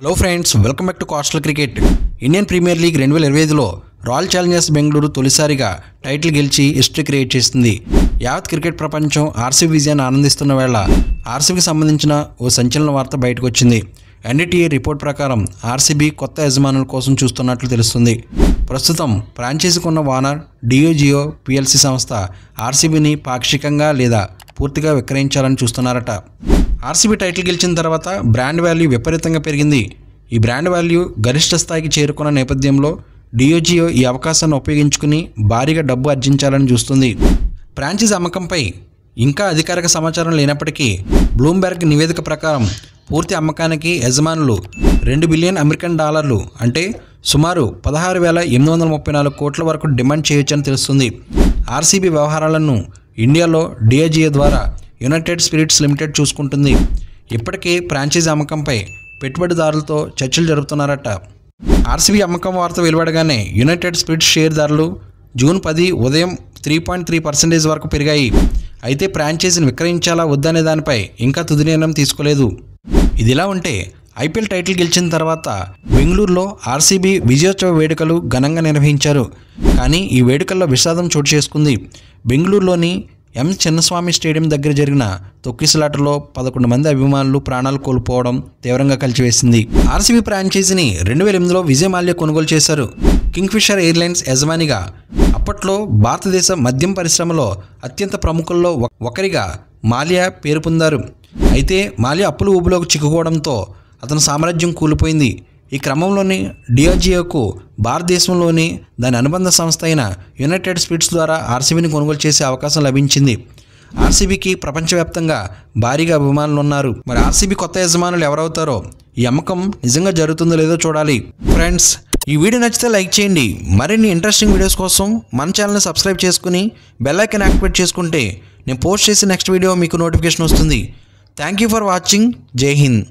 Hello friends, welcome back to coastal cricket. Indian premier league 2025లో royal challengers Bengaluru తొలిసారిగా title గెలిచి history create చేస్తుంది. యావత్ క్రికెట్ ప్రపంచం ఆర్సీబీ విజయాన్ని ఆనందిస్తున్న వేళ ఆర్సీబీకి సంబంధించిన ఓ సంచలన వార్త బయటకు వచ్చింది. ఎన్డీటీఏ రిపోర్ట్ ప్రకారం ఆర్సీబీ కొత్త యజమానుల కోసం చూస్తున్నట్లు తెలుస్తుంది. ప్రస్తుతం ఫ్రాంచైజీకి ఉన్న వార్నర్ డియోజియో పిఎల్సి సంస్థ ఆర్సీబీని పాక్షికంగా లేదా పూర్తిగా విక్రయించాలని చూస్తున్నారట. ఆర్సీబీ టైటిల్ గెలిచిన తర్వాత బ్రాండ్ వాల్యూ విపరీతంగా పెరిగింది. ఈ బ్రాండ్ వాల్యూ గరిష్ట స్థాయికి చేరుకున్న నేపథ్యంలో డియోజియో ఈ అవకాశాన్ని ఉపయోగించుకుని భారీగా డబ్బు ఆర్జించాలని చూస్తుంది. ఫ్రాంచైజీ అమ్మకంపై ఇంకా అధికారిక సమాచారం లేనప్పటికీ బ్లూంబెర్గ్ నివేదిక ప్రకారం పూర్తి అమ్మకానికి యజమానులు $2 బిలియన్ అంటే సుమారు 16,834 కోట్ల వరకు డిమాండ్ చేయొచ్చని తెలుస్తుంది. ఆర్సీబీ వ్యవహారాలను ఇండియాలో డియోజియో ద్వారా యునైటెడ్ స్పిరిట్స్ లిమిటెడ్ చూసుకుంటుంది. ఇప్పటికే ఫ్రాంచైజీ అమ్మకంపై పెట్టుబడిదారులతో చర్చలు జరుపుతున్నారట. ఆర్సీబీ అమ్మకం వార్త వెలువడగానే యునైటెడ్ స్పిరిట్స్ షేర్దారులు జూన్ 10 ఉదయం 3.3% వరకు పెరిగాయి. అయితే ఫ్రాంచైజీని విక్రయించాలా వద్దనే దానిపై ఇంకా తుది నిర్ణయం తీసుకోలేదు. ఇదిలా ఉంటే ఐపీఎల్ టైటిల్ గెలిచిన తర్వాత బెంగళూరులో ఆర్సీబీ విజయోత్సవ వేడుకలు ఘనంగా నిర్వహించారు. కానీ ఈ వేడుకల్లో విషాదం చోటు చేసుకుంది. బెంగళూరులోని ఎం చిన్నస్వామి స్టేడియం దగ్గర జరిగిన తొక్కిసలాటలో 11 మంది అభిమానులు ప్రాణాలు కోల్పోవడం తీవ్రంగా కలిచివేసింది. ఆర్సీబీ ఫ్రాంచైజీని 2008లో విజయ్ మాల్యా కొనుగోలు చేశారు. కింగ్ఫిషర్ ఎయిర్లైన్స్ యజమానిగా అప్పట్లో భారతదేశ మద్యం పరిశ్రమలో అత్యంత ప్రముఖుల్లో ఒకరిగా మాల్యా పేరు పొందారు. అయితే మాల్యా అప్పుల ఊబిలోకి చిక్కుకోవడంతో అతని సామ్రాజ్యం కూలిపోయింది. ఈ క్రమంలోని డియోజియోకు భారతదేశంలోని దాని అనుబంధ సంస్థ అయిన యునైటెడ్ స్పిరిట్స్ ద్వారా ఆర్సీబీని కొనుగోలు చేసే అవకాశం లభించింది. ఆర్సీబీకి ప్రపంచవ్యాప్తంగా భారీగా అభిమానులు ఉన్నారు. మరి ఆర్సీబీ కొత్త యజమానులు ఎవరవుతారో, ఈ అమ్మకం నిజంగా జరుగుతుందో లేదో చూడాలి. ఫ్రెండ్స్, ఈ వీడియో నచ్చితే లైక్ చేయండి. మరిన్ని ఇంట్రెస్టింగ్ వీడియోస్ కోసం మన ఛానల్ని సబ్స్క్రైబ్ చేసుకుని బెల్ ఐకాన్ యాక్టివేట్ చేసుకుంటే నేను పోస్ట్ చేసే నెక్స్ట్ వీడియో మీకు నోటిఫికేషన్ వస్తుంది. Thank you for watching. జై హింద్.